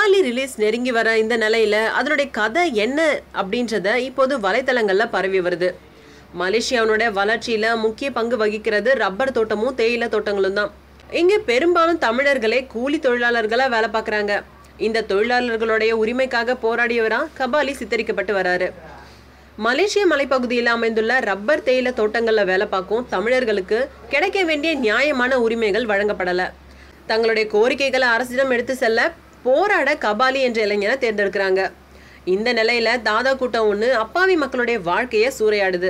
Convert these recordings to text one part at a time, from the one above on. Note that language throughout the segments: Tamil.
கபாலி ரிலீஸ் நெருங்கி வர இந்த நிலையில அதனுடைய கதை என்ன அப்படின்றத இப்போது வலைத்தளங்கள்ல பரவி வருது. மலேசியாவோட வளர்ச்சியில முக்கிய பங்கு வகிக்கிறது ரப்பர் தோட்டமும் தேயிலை தோட்டங்களும் தான். இங்க பெரும்பாலும் தமிழர்களே கூலி தொழிலாளர்களா வேலை பார்க்கறாங்க. இந்த தொழிலாளர்களுடைய உரிமைக்காக போராடியவரா கபாலி சித்தரிக்கப்பட்டு வராரு. மலேசிய மலைப்பகுதியில் அமைந்துள்ள ரப்பர் தேயிலை தோட்டங்கள்ல வேலை பார்க்கும் தமிழர்களுக்கு கிடைக்க வேண்டிய நியாயமான உரிமைகள் வழங்கப்படல. தங்களுடைய கோரிக்கைகளை அரசிடம் எடுத்து செல்ல போராட கபாலி என்ற இளைஞரை தேர்ந்தெடுக்கிறாங்க. இந்த நிலையில தாதா கூட்டம் ஒண்ணு அப்பாவி மக்களுடைய வாழ்க்கைய சூறையாடுது.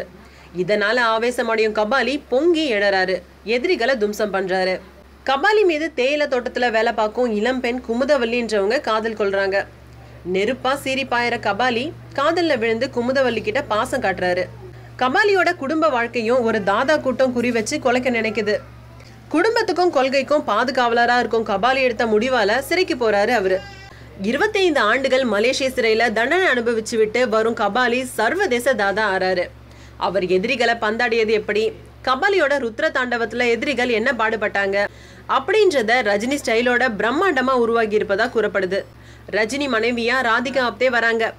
இதனால ஆவேசமடையும் கபாலி பொங்கி எழறாரு, எதிரிகளை தும்சம் பண்றாரு. கபாலி மீது தேயிலை தோட்டத்துல வேலை பார்க்கும் இளம்பெண் குமுதவல்லின்றவங்க காதல் கொள்றாங்க. நெருப்பா சீறி பாயிற கபாலி காதல்ல விழுந்து குமுதவல்லி கிட்ட பாசம் காட்டுறாரு. கபாலியோட குடும்ப வாழ்க்கையும் ஒரு தாதா கூட்டம் குறி வச்சு கொலைக்க நினைக்குது. குடும்பத்துக்கும் கொள்கைக்கும் பாதுகாவலரா இருக்கும் கபாலி எடுத்த முடிவால சிறைக்கு போறாரு அவரு. 25 ஆண்டுகள் மலேசிய சிறையில தண்டனை அனுபவிச்சு விட்டு வரும் கபாலி சர்வதேச தாதா ஆறாரு. அவர் எதிரிகளை பந்தாடியது எப்படி, கபாலியோட ருத்ர தாண்டவத்துல எதிரிகள் என்ன பாடுபட்டாங்க அப்படின்றத ரஜினி ஸ்டைலோட பிரம்மாண்டமா உருவாகி இருப்பதா கூறப்படுது. ரஜினி மனைவியா ராதிகா ஆப்தே வராங்க.